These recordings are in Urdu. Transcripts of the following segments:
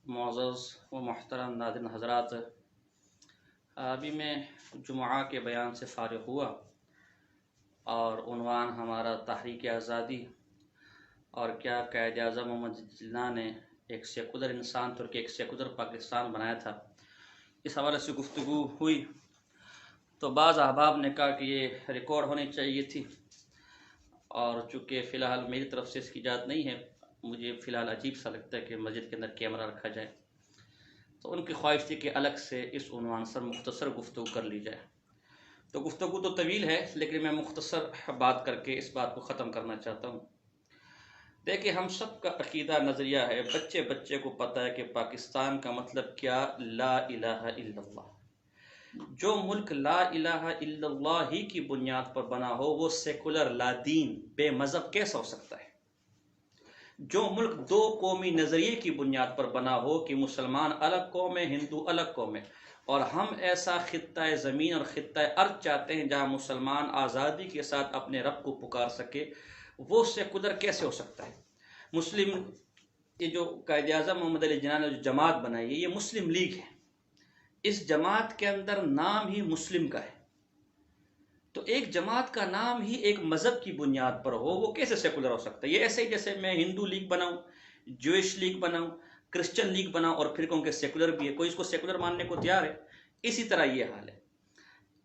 معزز و محترم ناظرین حضرات، ابھی میں جمعہ کے بیان سے فارغ ہوا اور عنوان ہمارا تحریک آزادی اور کیا قائد اعظم محمد جناح نے ایک سیکولر انسان تھے ایک سیکولر پاکستان بنایا تھا، اس حوالے سے گفتگو ہوئی تو بعض احباب نے کہا کہ یہ ریکارڈ ہونی چاہیے تھی، اور چونکہ فی الحال میری طرف سے اس کی اجازت نہیں ہے، مجھے فی الحال عجیب سا لگتا ہے کہ مسجد کے اندر کیمرہ رکھا جائے، تو ان کی خواہش تھی کہ الگ سے اس عنوان پر مختصر گفتگو کر لی جائے۔ تو گفتگو تو طویل ہے لیکن میں مختصر بات کر کے اس بات کو ختم کرنا چاہتا ہوں۔ دیکھیں، ہم سب کا عقیدہ نظریہ ہے، بچے بچے کو پتہ ہے کہ پاکستان کا مطلب کیا، لا الہ الا اللہ۔ جو ملک لا الہ الا اللہ ہی کی بنیاد پر بنا ہو وہ سیکولر، لا دین، بے مذہب کیسا ہو سکتا ہے؟ جو ملک دو قومی نظریے کی بنیاد پر بنا ہو کہ مسلمان الگ قوم ہے، ہندو الگ قوم ہے، اور ہم ایسا خطہ زمین اور خطہ ارض چاہتے ہیں جہاں مسلمان آزادی کے ساتھ اپنے رب کو پکار سکے، وہ سیکولر کیسے ہو سکتا ہے؟ مسلم، یہ جو قائد اعظم محمد علی جناح نے جو جماعت بنائی ہے یہ مسلم لیگ ہے، اس جماعت کے اندر نام ہی مسلم کا ہے، تو ایک جماعت کا نام ہی ایک مذہب کی بنیاد پر ہو وہ کیسے سیکولر ہو سکتا ہے؟ یہ ایسے ہی جیسے میں ہندو لیگ بناؤں، جوئش لیگ بناؤں، کرسچن لیگ بناؤں اور پھر کہوں کہ سیکولر بھی ہے، کوئی اس کو سیکولر ماننے کو تیار ہے؟ اسی طرح یہ حال ہے۔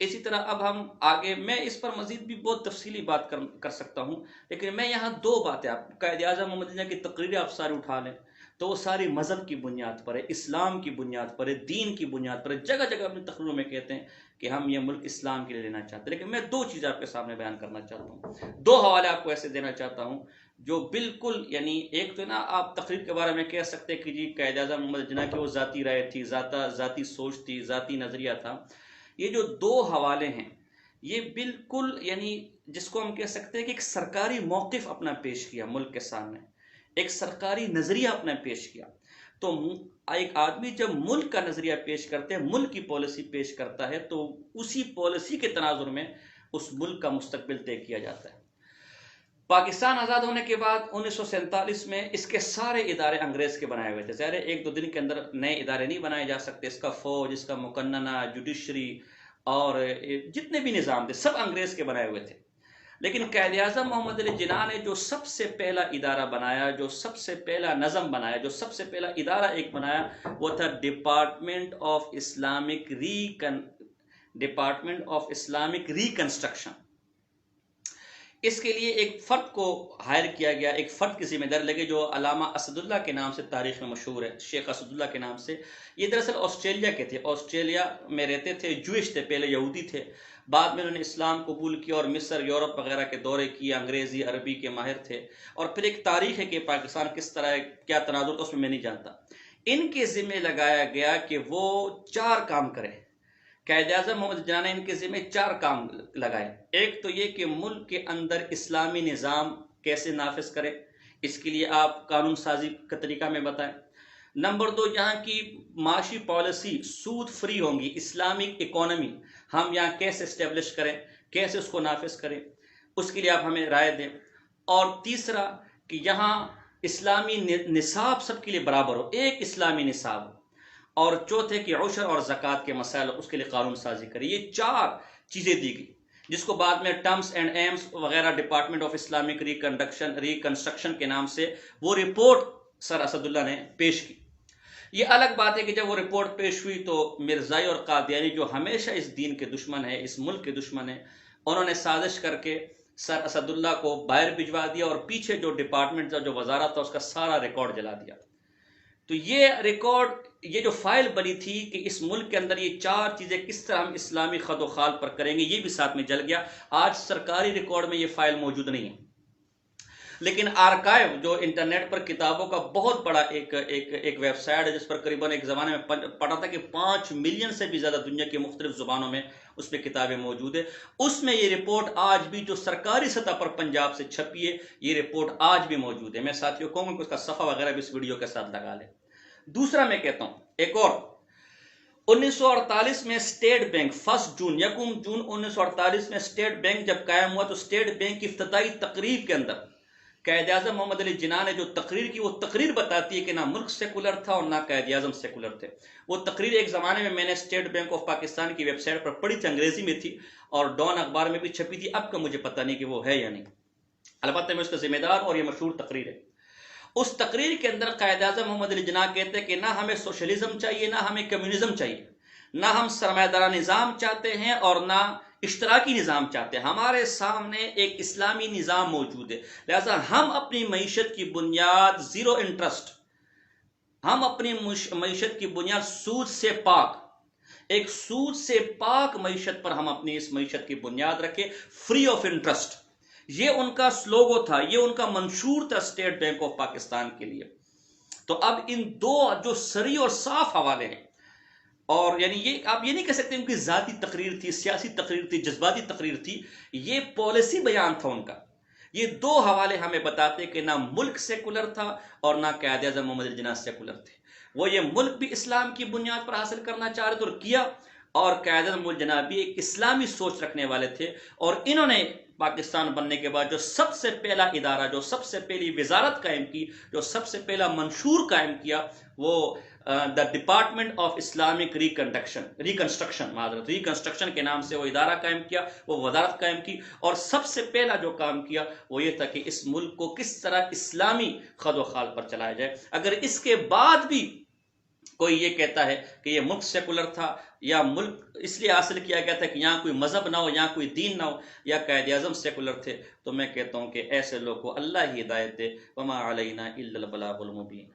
اسی طرح اب ہم آگے، میں اس پر مزید بھی بہت تفصیلی بات کر سکتا ہوں، لیکن میں یہاں دو باتیں، آپ قائد اعظم محمد جناح کی تقریریں آپ ساری اٹھا لیں تو وہ ساری مذہب کی بنیاد پر ہے، اسلام کی بنیاد پر ہے، دین کی بنیاد پر ہے، جگہ جگہ اپنی تقریروں میں کہتے ہیں کہ ہم یہ ملک اسلام کے لیے لینا چاہتے ہیں۔ لیکن میں دو چیزیں آپ کے سامنے بیان کرنا چاہتا ہوں، دو حوالے آپ کو ایسے دینا چاہتا ہوں جو بالکل، یعنی ایک تو نا آپ تقریر کے بارے میں کہہ سکتے کہ جی قائد اعظم محمد جناح کی وہ ذاتی رائے تھی، ذاتی سوچ تھی، ذاتی نظریہ تھا۔ یہ جو دو حوالے ہیں یہ بالکل، یعنی جس کو ہم کہہ سکتے ہیں کہ ایک سرکاری موقف اپنا پیش کیا ملک کے سامنے، ایک سرکاری نظریہ اپنا پیش کیا۔ تو ایک آدمی جب ملک کا نظریہ پیش کرتے ہیں، ملک کی پالیسی پیش کرتا ہے، تو اسی پالیسی کے تناظر میں اس ملک کا مستقبل طے کیا جاتا ہے۔ پاکستان آزاد ہونے کے بعد 1947 میں اس کے سارے ادارے انگریز کے بنائے ہوئے تھے، ظاہر ہے ایک دو دن کے اندر نئے ادارے نہیں بنائے جا سکتے، اس کا فوج، اس کا مقننہ، جوڈیشری اور جتنے بھی نظام تھے سب انگریز کے بنائے ہوئے تھے۔ لیکن قائد اعظم محمد علی جناح نے جو سب سے پہلا ادارہ بنایا، جو سب سے پہلا نظم بنایا، جو سب سے پہلا ادارہ ایک بنایا، وہ تھا ڈپارٹمنٹ آف اسلامک ریکنسٹرکشن۔ اس کے لیے ایک فرد کو ہائر کیا گیا، ایک فرد کی ذمہ داری لگے جو علامہ اسد اللہ کے نام سے تاریخ میں مشہور ہے، شیخ اسد اللہ کے نام سے۔ یہ دراصل آسٹریلیا کے تھے، آسٹریلیا میں رہتے تھے، جوئش تھے، پہلے یہودی تھے، بعد میں انہوں نے اسلام قبول کیا اور مصر، یورپ وغیرہ کے دورے کیے، انگریزی عربی کے ماہر تھے، اور پھر ایک تاریخ ہے کہ پاکستان کس طرح ہے، کیا تناظر تھا اس میں نہیں جانتا۔ ان کے ذمہ لگایا گیا کہ وہ 4 کام کریں۔ قائد اعظم محمد جناح نے ان کے ذمہ 4 کام لگائے۔ ایک تو یہ کہ ملک کے اندر اسلامی نظام کیسے نافذ کرے، اس کے لیے آپ قانون سازی کا طریقہ میں بتائیں۔ نمبر 2، یہاں کی معاشی پالیسی سود فری ہوں گی، اسلامک اکانومی ہم یہاں کیسے اسٹیبلش کریں، کیسے اس کو نافذ کریں، اس کے لیے آپ ہمیں رائے دیں۔ اور تیسرا کہ یہاں اسلامی نصاب سب کے لیے برابر ہو، ایک اسلامی نصاب ہو۔ اور چوتھے کہ عشر اور زکوٰۃ کے مسائل اس کے لیے قانون سازی کرے۔ یہ 4 چیزیں دی گئی، جس کو بعد میں ٹرمز اینڈ ایمز وغیرہ ڈپارٹمنٹ آف اسلامک ریکنسٹرکشن کے نام سے وہ رپورٹ سر اسد اللہ نے پیش کی۔ یہ الگ بات ہے کہ جب وہ رپورٹ پیش ہوئی تو مرزائی اور قادیانی جو ہمیشہ اس دین کے دشمن ہیں، اس ملک کے دشمن ہیں، انہوں نے سازش کر کے سر اسد اللہ کو باہر بھجوا دیا اور پیچھے جو ڈپارٹمنٹ تھا، جو وزارت تھا، اس کا سارا ریکارڈ جلا دیا۔ تو یہ ریکارڈ، یہ جو فائل بنی تھی کہ اس ملک کے اندر یہ 4 چیزیں کس طرح ہم اسلامی خد و خال پر کریں گے، یہ بھی ساتھ میں جل گیا۔ آج سرکاری ریکارڈ میں یہ فائل موجود نہیں ہے، لیکن آرکائیو جو انٹرنیٹ پر کتابوں کا بہت بڑا ایک ویب سائٹ ہے، جس پر قریباً ایک زمانے میں پڑھا تھا کہ 5 ملین سے بھی زیادہ دنیا کی مختلف زبانوں میں اس میں کتابیں موجود ہیں۔ اس میں یہ رپورٹ آج بھی جو سرکاری سطح پر پنجاب سے چھپی ہے، یہ رپورٹ آج بھی موجود ہے۔ میں ساتھیوں کہوں گا کہ اس کا صفحہ وغیرہ بھی اس ویڈیو کے ساتھ لگا لیں۔ دوسرا میں کہتا ہوں ایک اور، 1948 میں اسٹیٹ بینک 1 جون 1948 میں اسٹیٹ بینک جب قائم ہوا تو اسٹیٹ بینک کی افتتاحی تقریب کے اندر قائد اعظم محمد علی جناح نے جو تقریر کی وہ تقریر بتاتی ہے کہ نہ ملک سیکولر تھا اور نہ قائد اعظم سیکولر تھے. وہ تقریر ایک زمانے میں میں نے اسٹیٹ بینک آف پاکستان کی ویب سائٹ پر پڑھی تھی، انگریزی میں تھی اور ڈان اخبار میں بھی چھپی تھی. اب کا مجھے پتہ نہیں کہ وہ ہے یا نہیں، البتہ میں اس کا ذمہ دار ہوں اور یہ مشہور تقریر ہے. اس تقریر کے اندر قائد اعظم محمد علی جناح کہتے ہیں کہ نہ ہمیں سوشلزم چاہیے، نہ ہمیں کمیونزم چاہیے، نہ ہم سرمایہ دارانہ نظام چاہتے ہیں اور نہ اشتراکی نظام چاہتے ہیں. ہمارے سامنے ایک اسلامی نظام موجود ہے، لہذا ہم اپنی معیشت کی بنیاد زیرو انٹرسٹ، ہم اپنی معیشت کی بنیاد سود سے پاک، ایک سود سے پاک معیشت پر ہم اپنی اس معیشت کی بنیاد رکھیں، فری آف انٹرسٹ. یہ ان کا سلوگو تھا، یہ ان کا منشور تھا اسٹیٹ بینک آف پاکستان کے لیے. تو اب ان دو جو سری اور صاف حوالے ہیں، اور یعنی یہ آپ یہ نہیں کہہ سکتے ان کی ذاتی تقریر تھی، سیاسی تقریر تھی، جذباتی تقریر تھی، یہ پالیسی بیان تھا ان کا. یہ دو حوالے ہمیں بتاتے کہ نہ ملک سیکولر تھا اور نہ قائد اعظم محمد علی جناح سیکولر تھے. وہ یہ ملک بھی اسلام کی بنیاد پر حاصل کرنا چاہ رہے تھے اور کیا، اور قائد اعظم محمد علی جناح بھی ایک اسلامی سوچ رکھنے والے تھے. اور انہوں نے پاکستان بننے کے بعد جو سب سے پہلا ادارہ، جو سب سے پہلی وزارت قائم کی، جو سب سے پہلا منشور قائم کیا، وہ the department of Islamic reconstruction کے نام سے وہ ادارہ قائم کیا، وہ وزارت قائم کی. اور سب سے پہلا جو کام کیا وہ یہ تھا کہ اس ملک کو کس طرح اسلامی خد و خال پر چلایا جائے. اگر اس کے بعد بھی کوئی یہ کہتا ہے کہ یہ ملک سیکولر تھا یا ملک اس لیے حاصل کیا گیا تھا کہ یہاں کوئی مذہب نہ ہو، یہاں کوئی دین نہ ہو، یا قائد اعظم سیکولر تھے، تو میں کہتا ہوں کہ ایسے لوگ کو اللہ ہی ہدایت دے. وما علینا الا البلاغ المبین.